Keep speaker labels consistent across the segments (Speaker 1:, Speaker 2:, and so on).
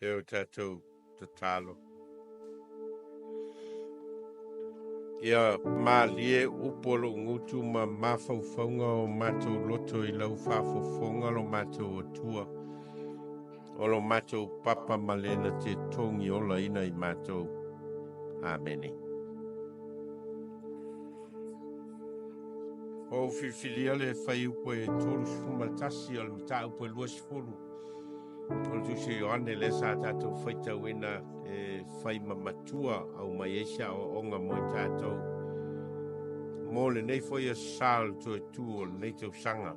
Speaker 1: e o tātou te talo. Ia malie upolo ngutu ma mawhauwhaunga o mātou loto I lau whawhauwhaunga lo mātou atua. O lo mātou papa malena te tongi ola ina I mātou. Amene. O whiwhilia le whai upo e tolu sumatasi o le mta upo e luas fulu. O le tusi Ioane le sa tātou whaitau ina e whai Matua au mai eisa o onga moi tātou. Mō le nei foi a sal to e tu o le nei tau sanga.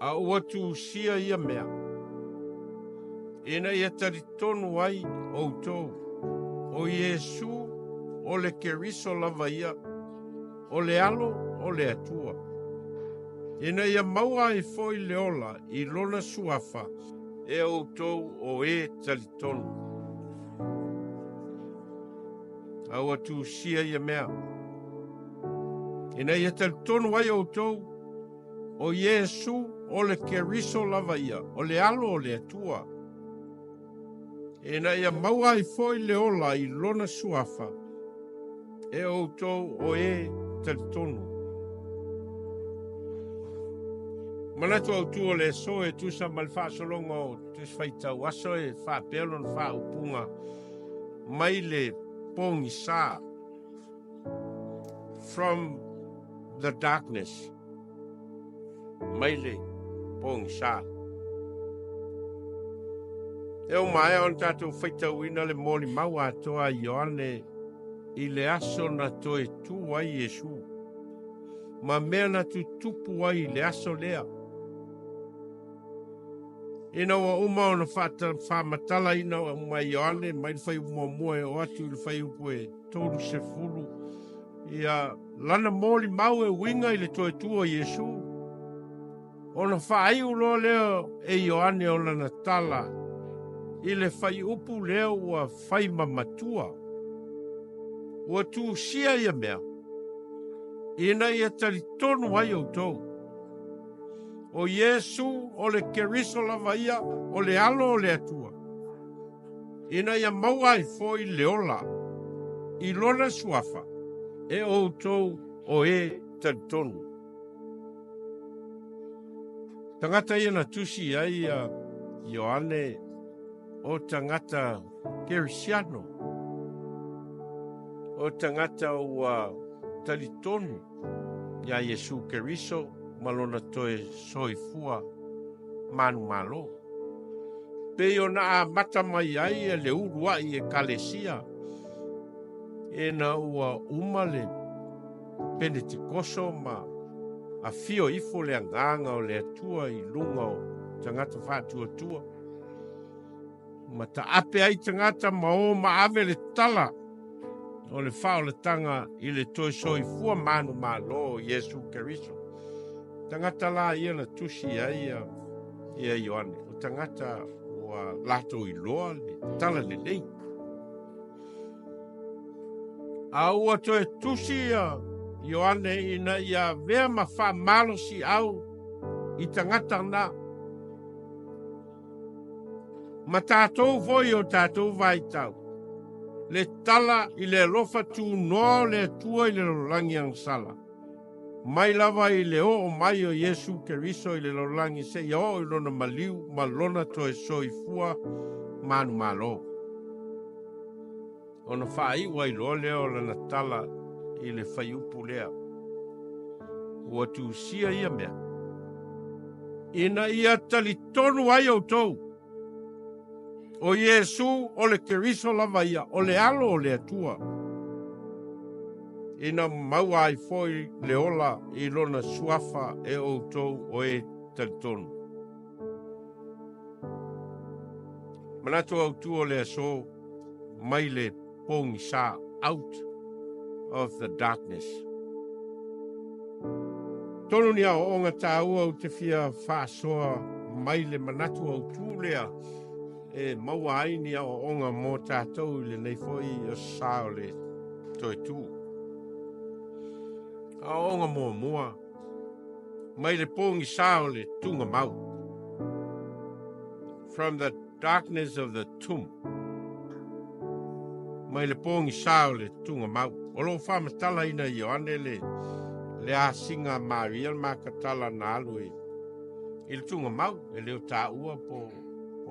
Speaker 1: A ua tusia ia mea. Ina ia talitonu ai outou. O Iesu o le Keriso lava ia. O le alo o le atua. Ina ia maua e foi le ola I lona suafa e outou o e talitonu. Aua tusia ia mea. Ina ia talitonu ai outou o Iesu o le Keriso lava ia. O le alo o le atua. Ina ia maua e foi le ola I lona suafa e outou o e talitonu. Manatu Autu o le so e tusa malwhaasolonga o tus whaitau aso e whaapelo na whaupunga mai le Pogisa from the darkness. Mai le Pogisa. E o mai on tātou whaitau ina le moli maua atoa Ioane I le aso na toe tu ai Iesu. Ma mea na tu tupu ai le aso lea. Ina wa uma o na whamatala ina o mai Ioane, mai le whai mua o atu le whai upo e tolu se fulu. Ia lana moli mau e winga I le toe tu o Iesu. O na whai ulo leo e Ioane o lana tala. I le whai upu leo ua whai Matua. Ua tusia ia mea. Ina ia talitonu ai outou. O Iesu o le Keriso lava ia, o le alo o le atua. Ina ia maua I foi le ola, I lona suafa, e outou o e talitonu. Tangata ia na tusi ai a Ioane o tangata Kerisiano. O tangata ua talitonu ia Iesu Keriso malona toe soifua manu malo. Pe o na a mata mai ai e le urua I e kalesia. E na ua umale penetikoso ma a fio ifo le anganga o le atua I lunga o tangata whātua tua. Ma ta ape ai tangata ma o ma ave le tala. O le whao le tanga I le toi soifua manu malo Iesu Keriso. Tangata la ia na tusi ai ia Ioane. O tangata wa lato I loa le tala le lei. Aua toe tusi Ioane ina ia vea ma wha malo si au I tangata na. Ma tātou voi o tātou vai tau. Le tala I le lofa tu noa le tua I le lolangi ang sala. Mai lava I le o mai o Iesu Keriso I le lolangi se ia o I lona maliu ma lona toe soifua manu malo. Ona whai ua I loa leo lana tala I le whaiupu lea. Ua tusia ia mea. Ina ia talitonu ai outou. O Iesu o le Keriso lava ia, o le alo o le atua. Ina maua ai foi le ola I lona suafa e outou o e talitonu. Manatu Autu o le aso mai le Pogisa out of the darkness. Tonu ni a onga tāua o te fia whaasoa mai le Manatu Autu lea. E maua ai ni a onga mō tātou le nei foi o sao le toi tū. A onga mua. Mai le Pogisa o le tunga mau. from the darkness of the tomb. Mai le pongi sao le tunga mau. O lo whamatala ina Ioane le asinga Maria makatala na alui. I le tunga mau, e leo tā ua po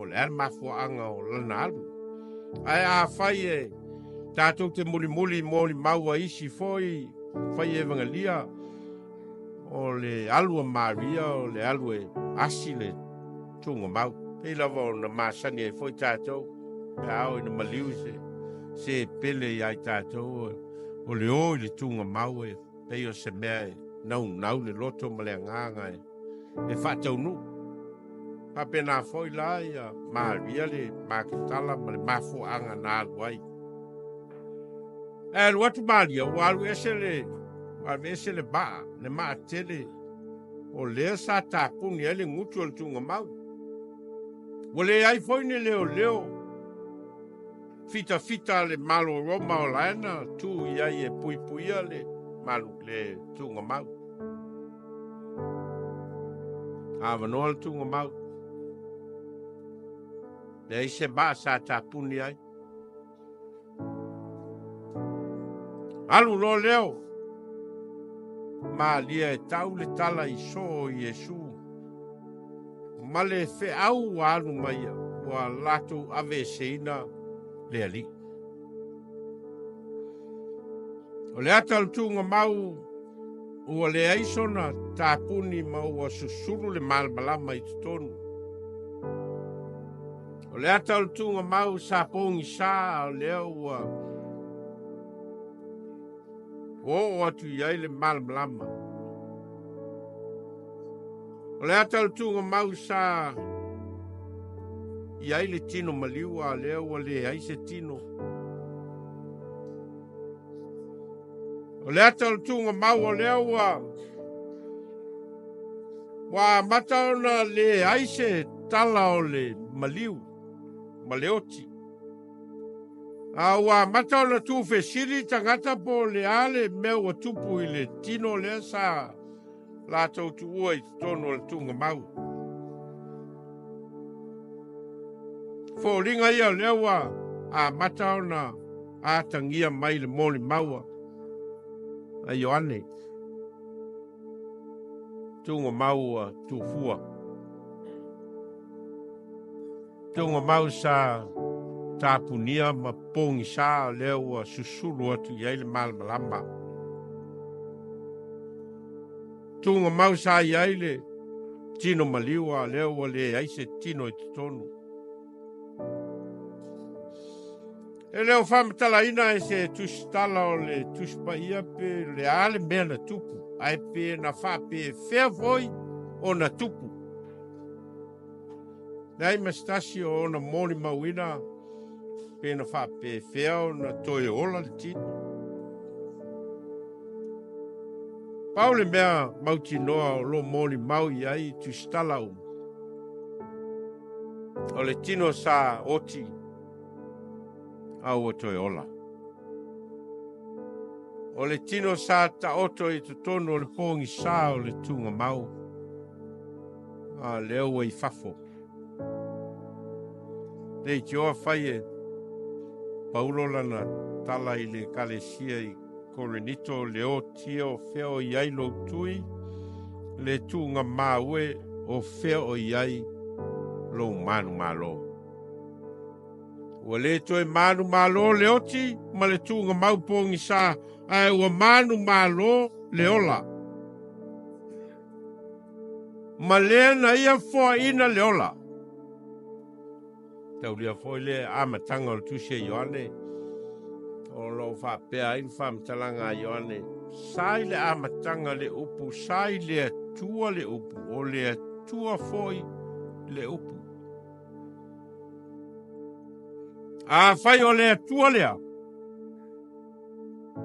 Speaker 1: le mafuanga o lana alu. Ai a whai e tātou te muli maua isi foi whai e vangalia o le alua Maria o le alue asi le tunga mau. Pei lava o na masani e foi tātou. Pe au ina maliu se pele ai tātou o le o le tunga mau e pei o se mea e nau le loto ma le nganga e whatau nu. Pa pena foi la ia Maria le makitala ma le mafu anga na aluai. E luatu Maria o alu ese le baa le maa tele o lea sa tāpuni ele ngutu o le tunga mau. O le ai foi ni leo fita le malo roma o laena tu iai e puipuia le malu le tunga mau. Awanoa le tunga mau. Le se ba sa tāpuni ai. Alu lo leo. Ma lia e tau le tala i so Iesu. Ma le fe au alu mai wa lato ave seina le ali. O le ata le tunga mau ua le aisona tāpuni ma ua susuru le malmalama i tutonu. O le ata le tunga mau sa pongi sa o lea ua o atu iai le malmalama. O le ata le tunga mau sa iai le tino maliua lea ua le ai se tino. O le ata le tunga mau o lea ua mataona le ai se tala o le maliu, ma le oti. A ua mataona tu fesiri tangata po le ale mea ua tupu i le tino lea sa la tautu ua i tono le tunga mau. Fōringa ia lea ua a mataona a tangia mai le moli maua. A Ioane. Tunga mau tufua. Tunga mau sa tāpunia ma pongi sa lea ua susulu atu iai le malmalama. Tunga mau sa iai le tino maliua lea ua le aise tino i tutonu. E leo whamatalaina e se tusitala o le tuspaia pe le ale mea na tupu. Ai pe na wha pe whea voi o na tupu. Nei mastasi o na moni mawina pe na wha pe whea o na toe ola le tino. Paule mea mauti noa o lo moni mau i ai tusitala o. O le tino sa oti. Au o toi ola. O le tino sa ta oto i tutono o le pongi sa o le tunga mau. A leo i fafo. Nei tioa whai e paulo lana tala i le kalesia i Korenito leo tio feo i ai lo tui. Le tunga maue o feo i ai lo manu malo. Ua le toe manu malo le oti, ma le tunga mau pongi sa, ai ua manu malo le ola. Ma lea na ia foa ina le ola. Tau lia foi le amatanga o le tusia Ioane. O lo wha pea in whamtalanga Ioane. Sai le amatanga le upu, sai le tua le upu, o le tua foi le upu. A fai o lea tua lea.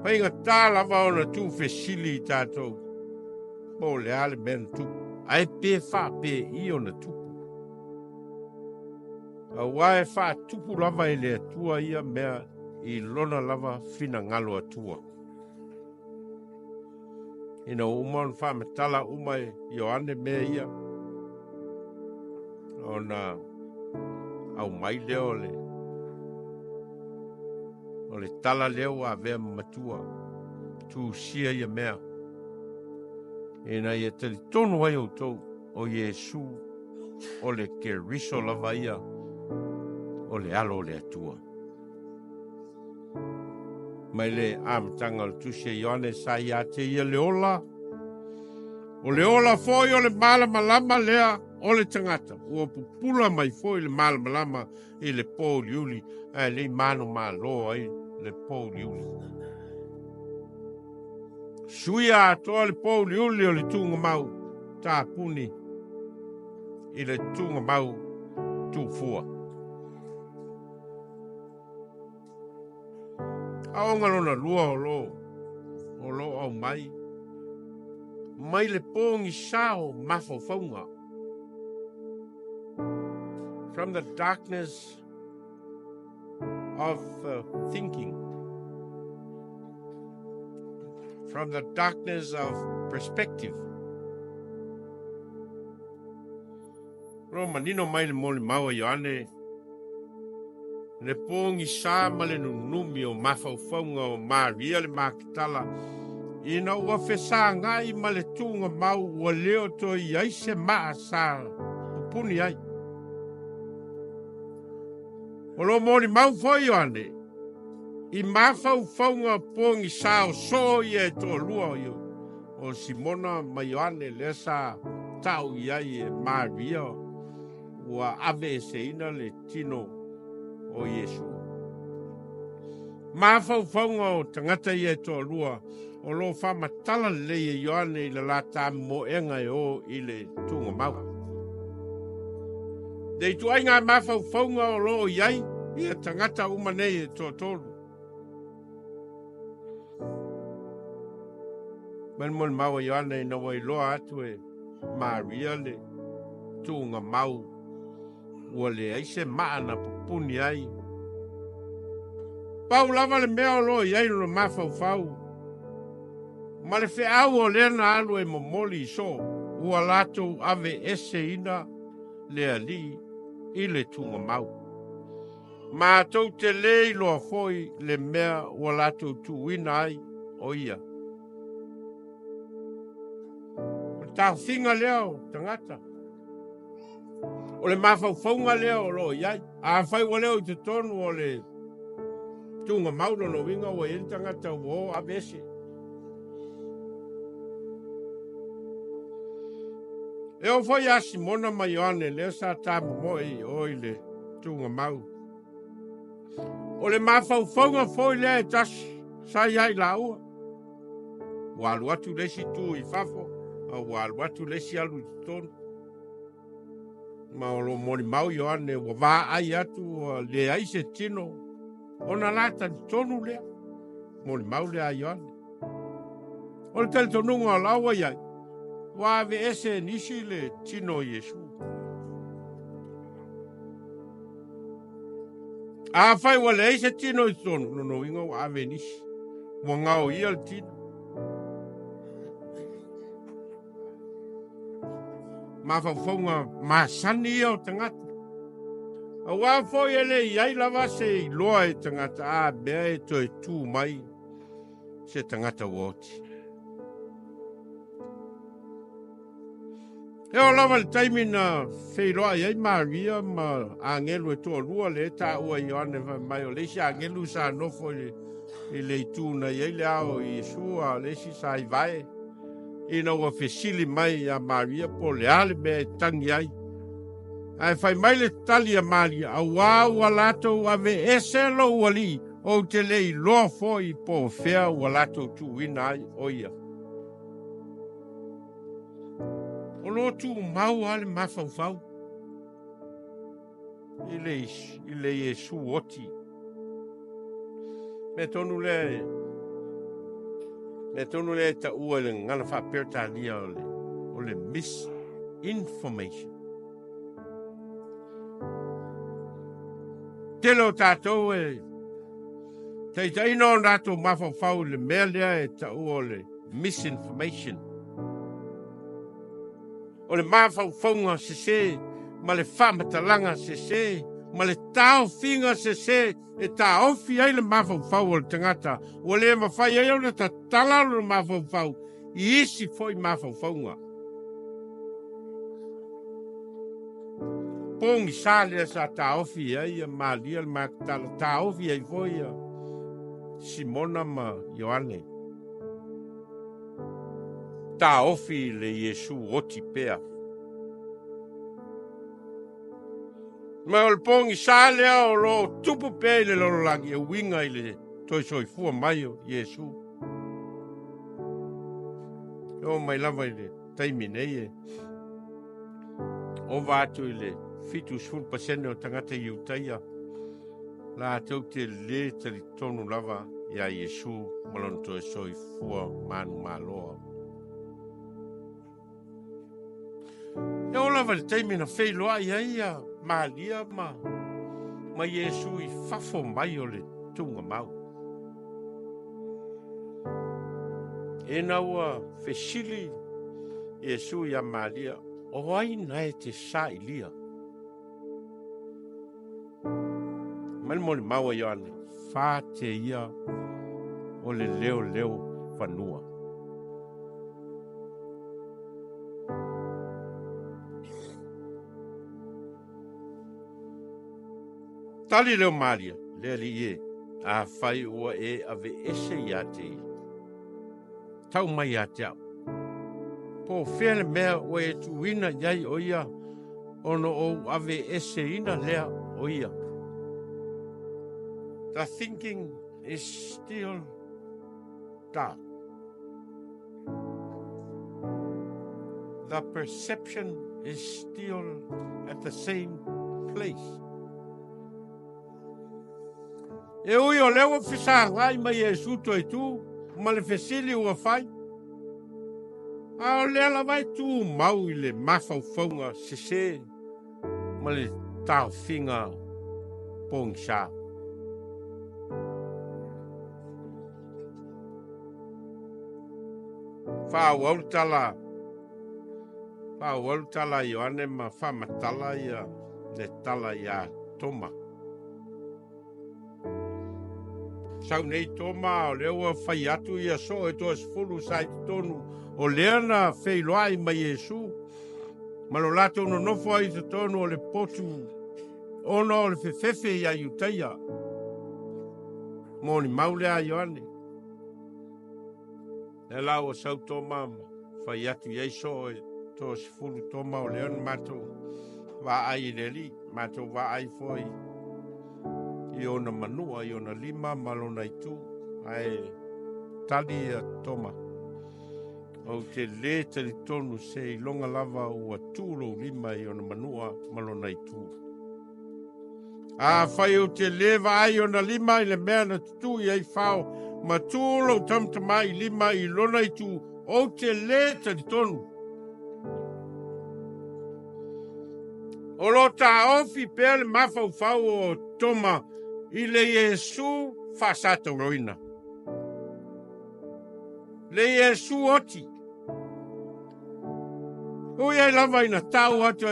Speaker 1: Fai nga tā lava o na tū fesili i tātou. Mo lea le mena tupu. Ai pē wha pē i o na tupu. A wae wha tupu lava i lea tua ia mea i lona lava fina ngalo a tua. Ina umon wha metala umai Ioane mea ia. O na au mai leo o le tala leo a vea matua tusia ia mea e na ia talitonu ai outou o Iesu o le Keriso lava ia o le alo o le atua mai le amatanga o le tusia Ioane sa ia te ia le ola o le ola foi o le malamalama lea o le tangata ua pupula mai foi le malamalama i le poliuli ai le mano malo ai le poliuli suia atoa le poliuli o le tunga mau tāpuni i le tunga mau tūfua aonga lona lua o lo au mai le pongi sao mafaufaunga from the darkness of thinking, from the darkness of perspective. Roma nino mai le mole maua Ioane le pongi sa ma le nunumi o mafaufaunga o Maria le makitala ina ua fesa ngai ma le tunga mau ua leo to i aise maa sa pupuni ai o lo moli mau foi Ioane i mafaufaunga pongi sa o so i to lua o Simona ma Ioane le sa tau i ai e Maria ua ave se ina le tino o Iesu mafaufaunga o tangata i to lua o lo fa matala le Ioane i le lata moenga o i le tunga mau. Dei tuai ngā mafaufaunga o lo iai i a tangata umanei e tōtolu. Manmon maua Ioane na wai loa atu e Maria le tunga mau ua le aise maana pupuni ai. Pau lava le mea o lo iai no mafaufau. Ma le feau o lena alu e momoli so ua lato ave ese ina le ali i le tunga mau. Ma tau te lei loa foi le mea ua lato tuina ai o ia. O tau thinga leo tangata. O le mafaufaunga leo lo iai. A fai wa leo i te tonu o le tunga mau no winga o e tangata o ave ese. E o foi a Simona ma Ioane le sa tamu moi o le tunga mau. O le mafaufaunga foi le tas sa iai laua. Walu atu lesi tu i fafo, a walu atu lesi alu i tonu. Ma o lo moni mau Ioane wa va ai atu le aise tino. Ona lata tonu lea. Moni mau lea Ioane. O le talitonunga o laua iai. Wa ave ese nisi le tino Iesu. A fai wa le ese tino i tonu. No inga wa ave nisi. Wa ngao ia le tino. Ma faufaunga masani ia o tangata. A wa foi ele iai lava se i loa e tangata. A mea e to e tu mai. Se tangata woti. E o lava le taimi na wheiroa iai Maria ma angelu e toa lua le ta ua Ioane mai o leisi angelu sa nofo i le ituna iai le ao i Iesua leisi sa i vae. Ina ua fesili mai a Maria po le ale me tangi ai. Ai fai mai le tali a Maria a ua lato ave ese lo ua li o te lei loa foi po fea ua lato tu ina ai o ia. O lo tu mau ale mafaufau. I le Iesu oti. Me tonu le ta ua le ngana wha perta lia o le misinformation. Telo tātou e teitaino nato mafaufau le mea lea e ta ua le misinformation. O le mafaufaunga se ma le whamatalanga se ma le tau finga se e ta ofi ai le mafau o le tangata. O le mawhai ai ona ta talalo le mafau. I isi foi mafau nga. Pongi sale sa ta ofi ai malia le maktala. Ta ofi ai foi Simona ma Ioane. Ta ofi le Iesu oti pea. Ma o le pongi sale o lo tupu pea le lolo langi e winga i le toi soifua mai o Iesu. O mai lava i le taimi nei e. O vātu i le fitu sful pasene o tangata i utaia. La tau te le talitonu lava ia Iesu malon toi soifua manu maloa. E o lava le taimi na feiloa ia malia ma Iesu i fafo mai o le tunga mau. E na ua fesili Iesu ia malia o ai nae te sa ilia. Mani mo le maua Ioane, fa te ia o le leo whanua. Tali leo maria, lea li e, a whai ua e ave ese ia te ia. Tau mai a te au. Po whele mea o e tuina iai o ia, ono o ave ese ina lea o ia. The thinking is still dark. The perception is still at the same place. E ui o leo fisa ngai mai Aso Toetu ma le fesili ua fai. A o lea la vai tu mau i le mafaufaunga sese ma le tau finga Pogisa. Whāuau tala Ioane ma whamatala ia le tala ia toma. Sau nei toma o leo whai atu ia so e toa sifuru sai tonu o lea na wheiloa i mai Iesu. Malo lato no nofo ai te tonu o le potu ono o le fefefe ia iutaia. Moni maulea Ioane. E lau o sau toma whai atu Iesu e toa sifuru toma o lea na mato wa ai leli, mato wa ai foi. I ona manua, i ona lima, malona i tu, ai tali a toma. O te le talitonu se i longa lava ua tūro lima i ona manua, malona i tu. A whai o te lewa ai ona lima i le mea na tutu i ai whao, ma tūro tamtama i lima i lona i tu, o te le talitonu. O lo ta ofi pele mafau fau o toma, i le Iesu whasata roina. Le Iesu oti. Ui ai lava ina tau atu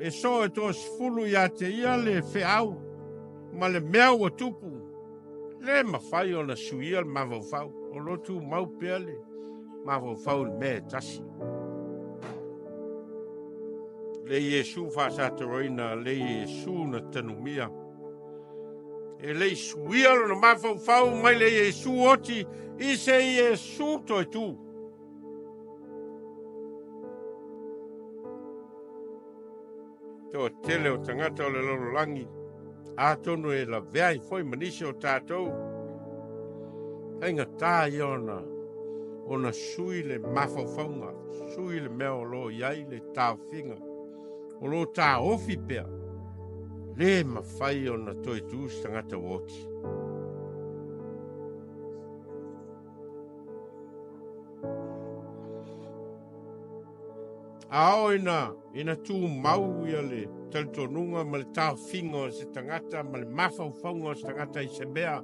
Speaker 1: e so e to sifulu ia te ia le whiau. Ma le mea ua tupu. Le mawhai o na suia le mawau. O lotu mau pea le mawau le mea tasi. Le Iesu whasata roina, le Iesu na tanumia. E le suia lo na mawhau mai le Iesu oti i se Aso Toetu. Toa tele o tangata o le lolo langi. A tonu e la veai foi manisi o tātou. Ainga tā i ona sui le mawhauwhaunga. Sui le mea o lo iai le tāwhinga. O lo tā ofi pea. Le mawhai o na Toetu tangata woti. Ao ina tū mau ia le talitonunga ma le tāwhinga o se tangata, ma le mawhauwhaunga o se tangata i se mea.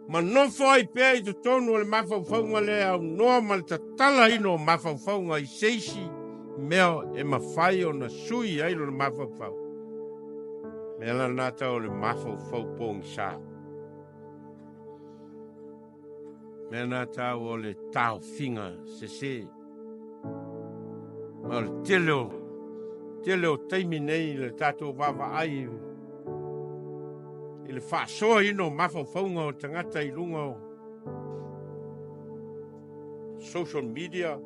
Speaker 1: Ma nofo ai pea i te tonu o le mawhauwhaunga le au noa ma le tatala ino o mawhauwhaunga i seisi mea e mawhai o na sui ai lo le mawhauwhau. Mela nata o le mafo fau Pogisa. Mela nata o le tau finga se. Ma le tele o taimi nei le tatou wawa ai. I le whaasoa ino mafo faunga o tangata I lunga o social media.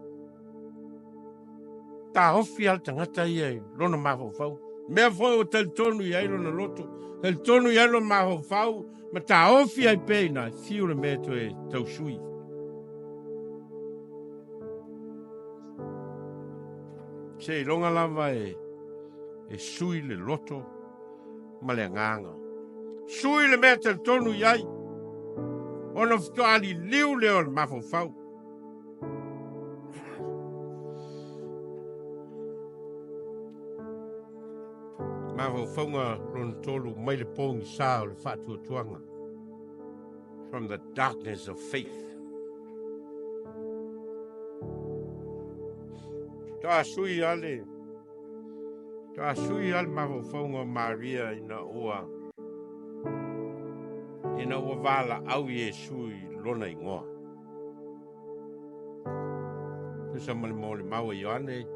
Speaker 1: Ta hofi al tangata ia lona mafo fau. Mea foi o talitonu I ai lona lotu. Talitonu I ai lona mafo fau. Ma ta hofi ai peina. Fiu le mea to e tau sui. Se longa lava e sui le loto. Ma le nganga. Sui le mea talitonu I ai. Ono fito ali liu leo le mafo fau. Mafo faunga lona tolu mai le Pogisa o le whatuatuanga. From the darkness of faith. Ta sui ale mafo faunga o Maria ina ua Vailaau Iesu I lona ingoa. Tusa mole maua Ioane.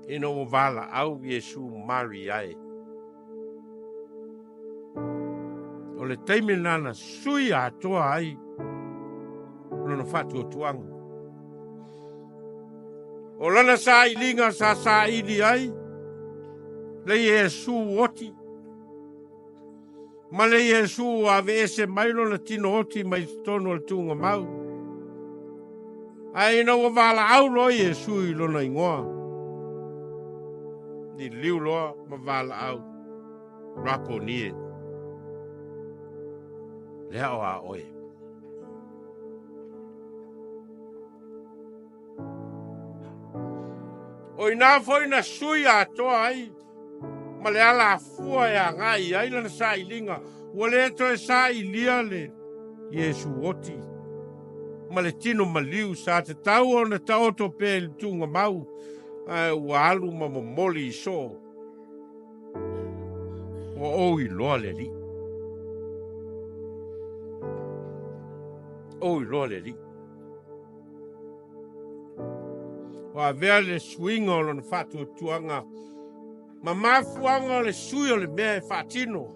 Speaker 1: Ina ua Vailaau Iesu Maria e. O le taimi nana sui Atua ai. Lona whatuatuanga. O lana sa ilinga sa ili ai. Le Iesu oti. Ma le Iesu ave ese mai lona tino oti mai tono le tunga mau. Ai ina ua Vailaau lo Iesu I lona ingoa. Ni liu loa ma Vailaau. Rapo nie. Lea o a oe. O ina foi na sui Atua ai. Ma le ala fua e a ngai ai lana sa ilinga. Ua le to e sa ilia le Iesu oti. Ma le tino maliu sa te tau o na taoto pe le tunga mau. Ua alu ma momoli I so. Ua o I loa le li. O I loa le li. Ua vea le swinga o lona whatuatuanga. Ma mafuanga le sui o le mea e whaatino.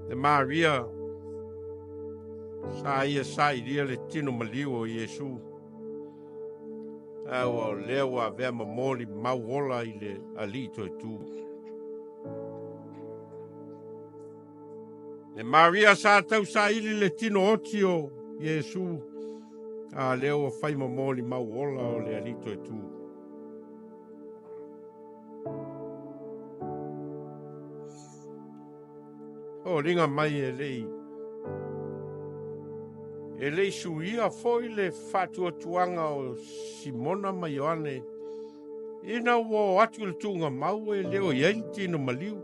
Speaker 1: Le Maria sa ilia le tino maliu o Iesu. Ua lea ua vea mamoli mauola I le ali Toetu. Le Maria sa tau sa ili le tino oti o Iesu. Lea ua fai mamoli mauola o le ali Toetu. O ringa mai e lei suia foi le whatuatuanga o Simona ma Ioane. Ina ua atu le tunga mau e leo iai tino maliu.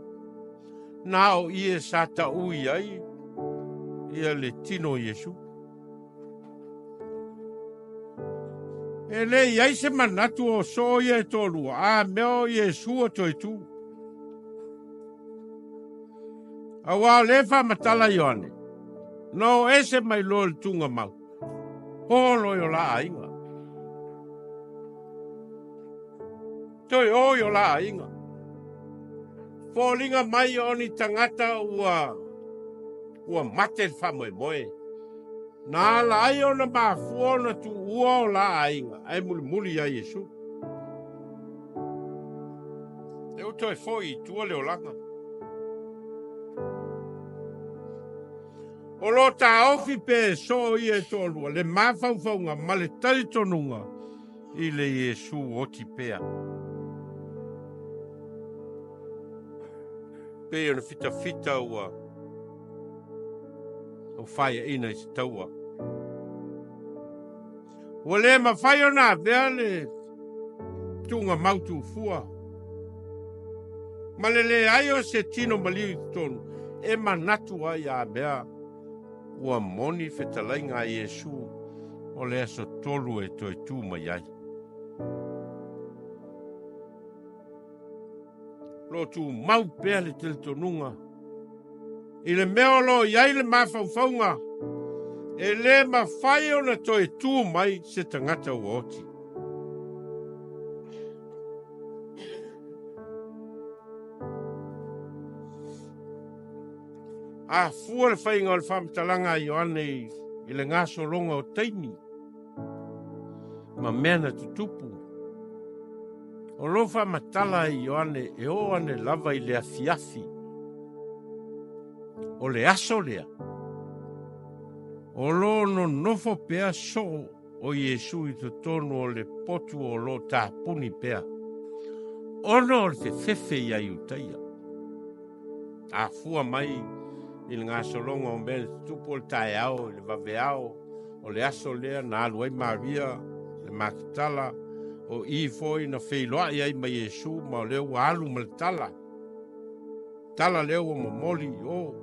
Speaker 1: Na o ie sa ta ui ai. Ia le tino Iesu. E le iai se manatu o so ia e tolua. Meo Iesu o Toetu. Awa le whamatala Ioane. No ese mai lo le tunga mau. Holo yo la inga. Toi o yo la inga. Fōlinga mai o ni tangata ua mate whamoe moe. Nā la ai o na mafua na tu ua o la inga. Ai muli a Iesu. E o toi fo I tua leo langa. O lo ta ofi pe so I e tolua. Le mawhauwhaunga ma le talitonunga. I le Iesu oti pea. Pe ona fita ua. O whaia ina I se taua. Ua le ma whai ona vea le tunga mautu fua. Ma le ai o se tino maliu I tonu. E manatu ai a mea. Ua moni whetalainga Iesu o le aso tolu e Toetu mai ai. Lotu mau pea le talitonunga. I le mea lo iai le mawhauwhaunga. E le mawhai o na toe tū mai se tangata ua oti. A fua le whainga o le whamatalanga i Ioane i le ngaso longa o teimi. Ma mea na tutupu. O lo whamatala i Ioane e o ane lava i le afiafi. O le aso lea. O lo no nofo pea so o Iesu i to tonu o le potu o lo tāpuni pea. Ono o le fefe i aiutaia. A fua mai i le ngaso longa o mele tupu o le tae au, le vaveao, o le aso lea na aluai Maria, le makitala, o i foi na feiloa i ai ma Iesu ma o leo alu ma le tala. Tala leo o momoli o.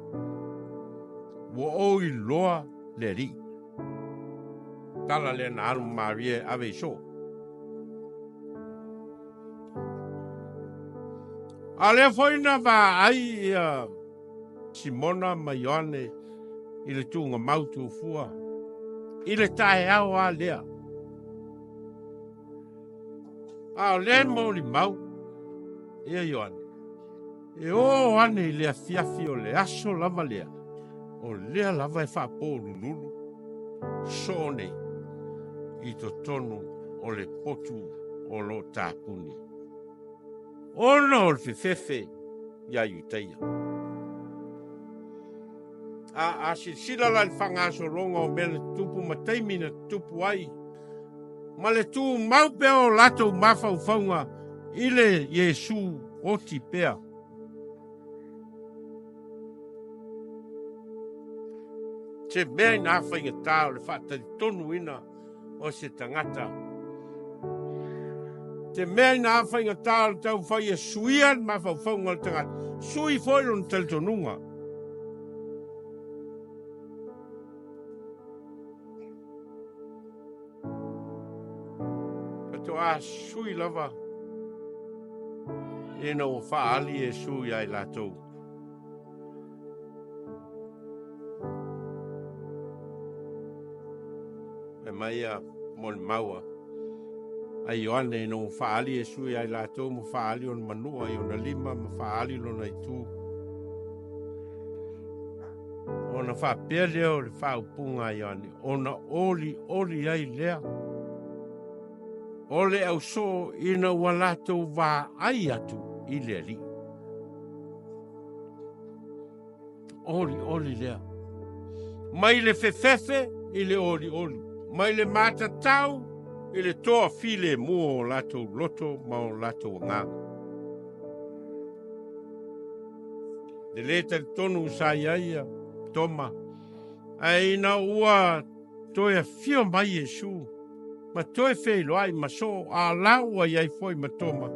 Speaker 1: Wo o i loa le ri. Tala lea na alu Maria ave iso. A lea foi na va ai Simona ma Ioane i le tunga mautu fua. I le tae au a lea. A lea mo li mau. Ia Ioane. E o ane i le afiafi o le aso lava lea. O lea lava e whapo lulu. So nei. I to tonu o le potu o lo tāpuni. Ono o le fefefe ia iutaia. A sila la le whangaso longa o mele tupu ma teimi na tupu ai. Ma le tu mau pea o lato mawhau whaunga i le Iesu oti pea. Se mea ina hawhainga tā o le whaatari tonu ina o se tangata. Se mea ina hawhainga tā o le tau whai e suian mawhau whaunga le tangata. Sui foilo na talitonunga. A sui lava e no whaali e sui ai latou. E mai a mon maua. A Ioane no whaali e sui ai latou mo whaali on manua i ona lima mo whaali lona i tū. Ona whapea leo le whaupunga Ioane. Ona oli ai lea. Ole au so ina walato wa ai atu i le li. Oli lea. Mai le fefefe i le oli. Mai le matatau i le toa file mua o lato loto ma o lato ngā. Le leta tonu sa iaia, toma. Aina ua toia fio mai Iesu. Ma toe whelo ai maso a laua iai foi matoma.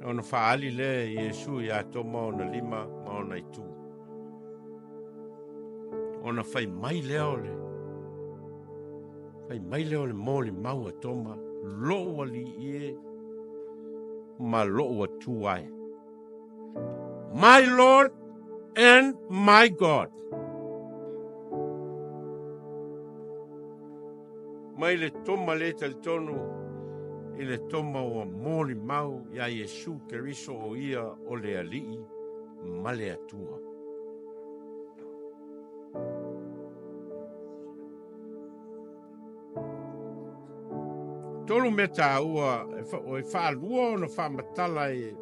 Speaker 1: Ona whaali le Iesu i a toma ona lima ma ona i tū. Ona whai mai leo le. Whai mai leo le mō le maua toma. Loa li ie. Ma loa tū ai. My Lord and my God. Mai le toma le talitonu i le toma o mōli mau ia Iesu Keriso o ia o le alii ma le atua. Tolu me tā ua o e whaalua o na whamatala e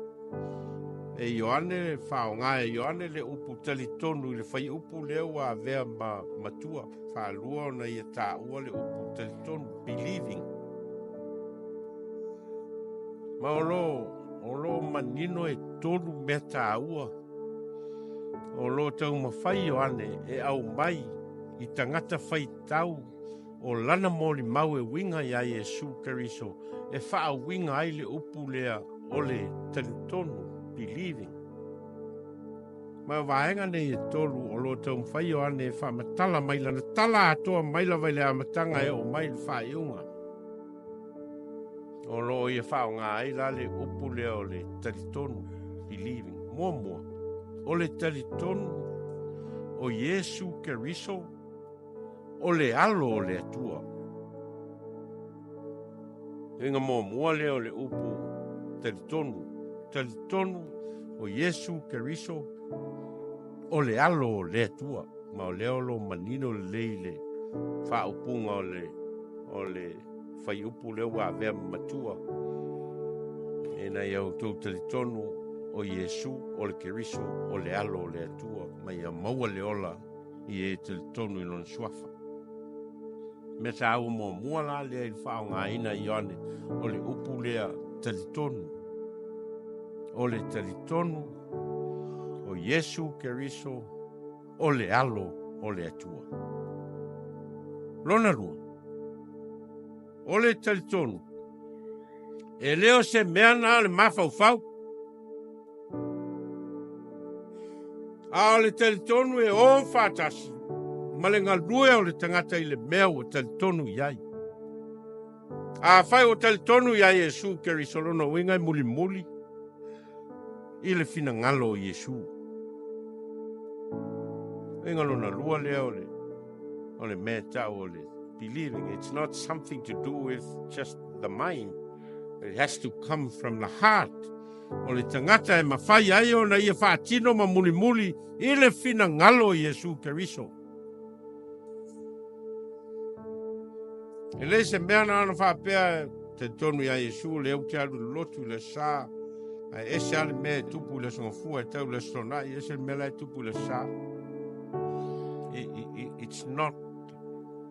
Speaker 1: Ioane, whaonga e Ioane le upu talitonu i le whai upu leo a vea Matua. Whaalua o na ia tā ua le upu talitonu, believing. Ma o lo manino e tolu me tā ua. O lo tau mawhai Ioane e au mai i tangata whai tau o lana mōli mau e winga i a Iesu Keriso. E wha winga ai le upu lea o le talitonu. Believing. Ma vaenga nei e tolu o lo tau mwhai Ioane e whamatala mai lana tala atoa mai la vai le amatanga e o mai le whaiunga. O lo ia whao ngā ai la le upu leo le talitonu, believing, mua. O le talitonu o Iesu Keriso, o le alo o le atua. Inga mua leo le upu talitonu o Iesu Keriso, o le alo o le atua. Ma o leo lo manino le leile, whaupunga o le whai upu leo wa vea Matua. E nei autou talitonu o Iesu, o le Keriso, o le alo o le atua. Ma ia maua le ola i e talitonu i lona suafa. Me sa au mua la lea i whao ngā ina Ioane, o le upu lea talitonu. O le talitonu o Iesu Keriso, o le alo o le atua. Lona rua. O le talitonu. E leo se mea na le mawhau. A o le talitonu e o whātasi. Ma le ngalue o le tangata i le mea o talitonu iai. A whai o talitonu iai Iesu Keriso lona winga i muli. I le fina ngalo o Iesu. Inga lona lua lea o le mea tau o le believing. It's not something to do with just the mind. It has to come from the heart. O le tangata e mawhai ai o na ia whaatino ma muli i le fina ngalo o Iesu Keriso. E le se mea na ana whaapea te tonu ia Iesu le au te alu lotu le sa. Ai ese ale mea tupu le songafua e tau le sona. I ese mea le tupu le sa. It's not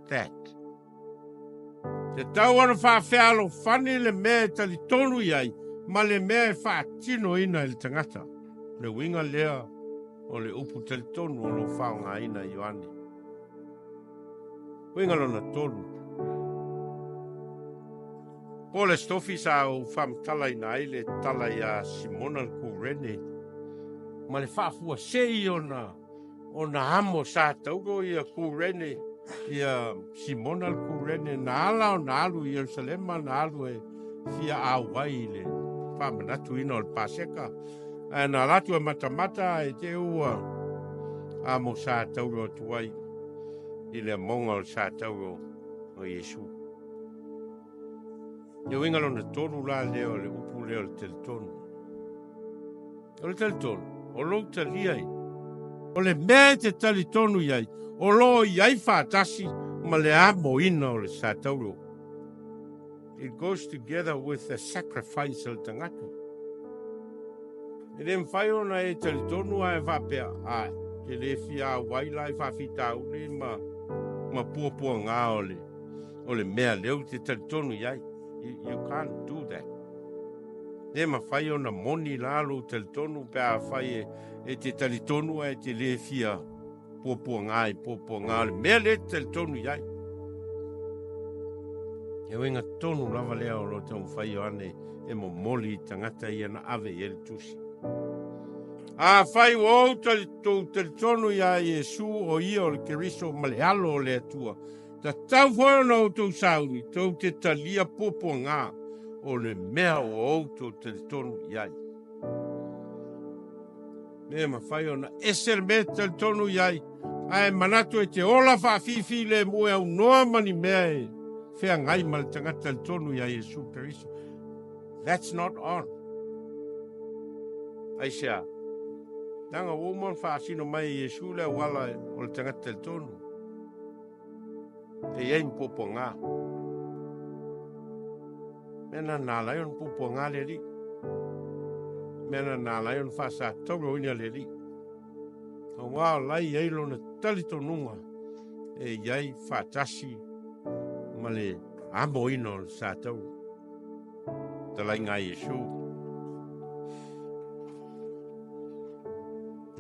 Speaker 1: that. Te tau ana whaafea alo whani le mea talitonu iai. Ma le mea whaatino ina le tangata. Le winga lea o le upu talitonu o lo whao ngā ina Ioane. Winga lona tonu. Po le stofi sa o whamtala ina ai le tala ia Simona Kurene. Ma le whaafua sei ona amo sa taugo ia Kurene. Ia Simona Kurene na ala o na alu i Jerusalema na alu e fia awai le Manatu ina o le paseka. Na latu e matamata e te ua amo sa taugo tuai i le monga o sa taugo o Iesu. Ia winga lona tonu la leo le upu leo le talitonu. O le talitonu, o lo taliai. O le mea te talitonu iai. O lo iai whaatasi ma le amo ina o le sa taugo. It goes together with the sacrifice o le tangata. E le mwhai ona e talitonu a e whapea. Te le fia waila e whawhita ule ma puapua ngā o le mea leo te talitonu iai. You can't do that. E ma whai ona moni lalo talitonu pe a whai e te talitonu e te le fia puapua ngā le mea le talitonu iai. E wenga tonu lava lea o lo tau whai Ioane e mo moli tangata i ana ave e le tusi. A whai o talitonu ia Iesu o ia o le Keriso ma le alo o le atua. Ta tau whai o outou sauni, tau te talia popua ngā o le mea o outou talitonu iai. Me ma whai o na ese le mea talitonu iai, ai manatu e te ola whaafifi le mua au noa mani mea e whea ngai ma le tangata talitonu iai Iesu Keriso. That's not on. Ai sea, tanga woman whaasino mai Iesu le wala o le tangata talitonu. E iei mpopo ngā. Mena nā laion popo ngā le li. Mena nā laion whasa tauro ina le li. O ngā lai iei lona talitonunga. E iei whatasi ma le amo ino sa tauro. Talai ngā Iesu.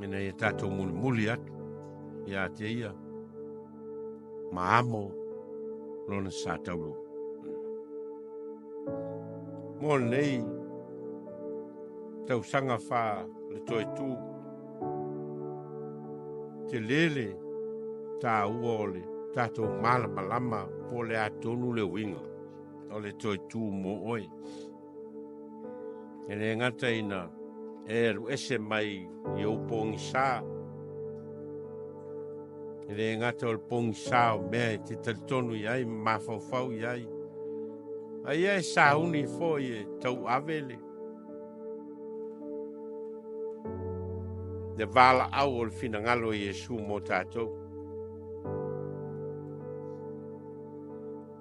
Speaker 1: Mena e tātou muli atu. Ia te ia. Ma amo lona sa tauro. Mo nei tau sanga wha le toe tū. Te lele tā ua o le tātou malama po le atonu le winga. o le toi tū mo oi. E le ngata ina e ese mai i o Pogisa. E le ngata o le Pogisa o mea te talitonu i ai, mawhauwhau i ai. Ai e sauni fo i tau avele. Le Vailaau o le finangalo i Iesu mo tātou.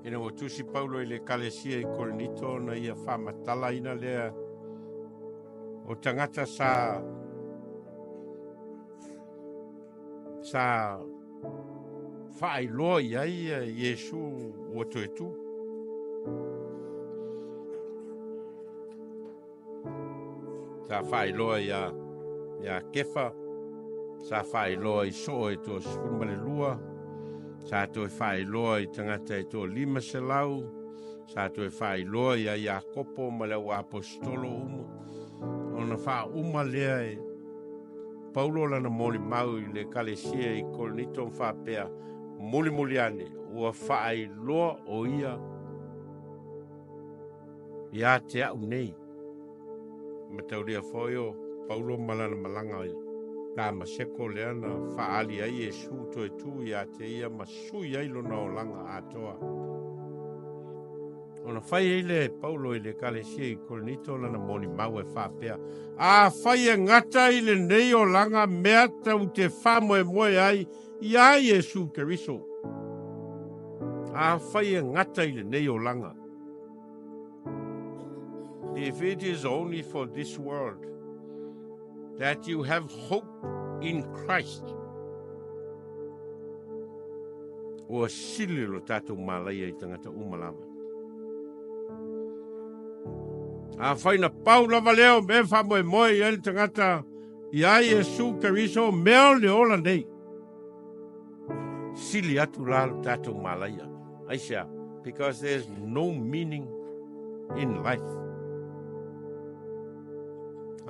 Speaker 1: Ina o tusi Paulo i le kalesia i Korinito na ia whamatala ina lea o tangata sa whaailoa i ai Iesu ua Toetu. Sa whaailoa ia kefa, sa whaailoa i so e tō sifurumale lua, sa tō e whaailoa i tangata e tō 5 selau, sa tō e whaailoa i a Iakopo ma leo apostolo umu. Ona wha uma lea e Paulo lana moli mau i le kalesia i Korinito wha pea muli ane ua whaailoa o ia te au nei. Matauria foio Paulo malana malanga i la maseko leana whaali ai Iesu Toetu ia te ia masui ai lona o langa atoa. Ona whai eile Paulo i le kalesia i Korinito lana moni mau e whapea. A whai e ngata i le nei o langa mea tau te whamoe moe ai i a Iesu Keriso. A whai e ngata i le nei o langa. If it is only for this world that you have hope in Christ, o sili lo tātou malaya i tangata umalama. A whaina pau lava leo me whamoe moe i ele tangata i a Iesu Keriso meo le ola nei. Sili atu lalo tātou malaya. Aisha, because there's no meaning in life.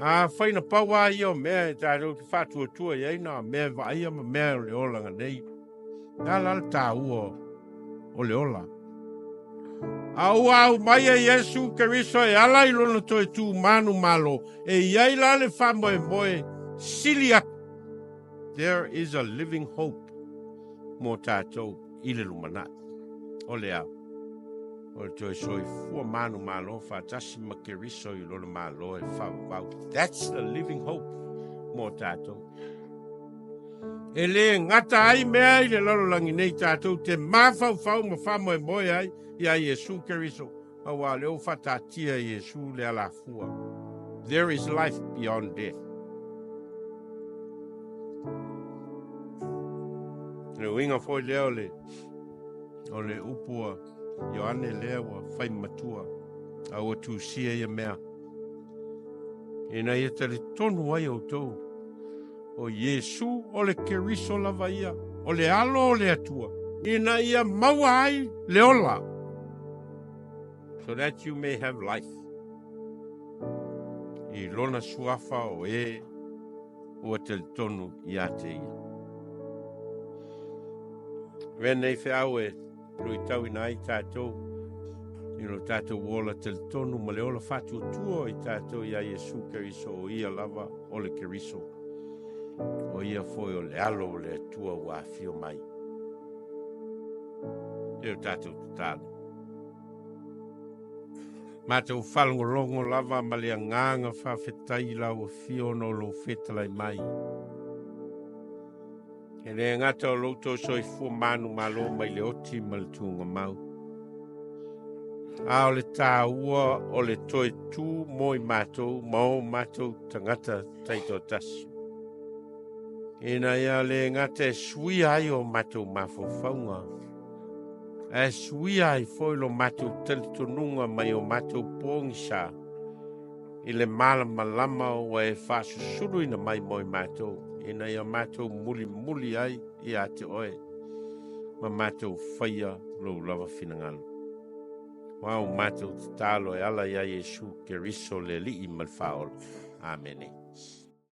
Speaker 1: A whaina pau a ia o mea e tātou ki whātua tua i eina mea vaia ma mea le ola nga nei. Nga lal tā ua o le ola. Au mai e Iesu Keriso e ala i lona Toetu manu malo e iai la le whamoe moe silia. There is a living hope mo tātou i le lumanat. O le au. O le toi soi fua manu malo whatasi ma Keriso i lona malo e whau. That's the living hope mo tātou. E le ngata ai mea i le lalolangi nei tātou te mawhau ma whamoe moe ai i a Iesu Keriso. Awa leo whatatia Iesu le ala fua. There is life beyond death. Le winga foi leo le o le upua Ioane lea wa whai Matua a o tusia ia mea. E na ia talitonu ai outou o Iesu o le Keriso lava ia o le alo o le atua. E na ia maua ai le ola. So that you may have life. I lona suafa o o talitonu ia te ia. Venei whiau e rui tau ina ai tātou. Ino tātou wola talitonu ma le ola whātua tua i tātou ia Iesu Keriso o ia lava o le Keriso. O ia foi o le alo o le atua wa fio mai. Eo tātou tātou. Mātou whalongolongo lava ma le nganga whawhetai la o fio no lo whetalai mai. E le ngata o loutou soi fua manu malo mai le oti ma le tunga mau. A o le tā ua o le Toetu moi mātou, mau mātou tangata taito tasi. E na ia le ngata e sui ai o mātou mawhauwhaunga. E sui ai foi lo mātou talitonunga mai o mātou Pogisa. I le malama lama o e whasusuru ina mai moi mātou. E na ia mātou muli ai i a te oe. Ma mātou whaia lo lava finangalo. Wau mātou te tālo e ala ia Iesu Keriso le li i malwhaola. Amen.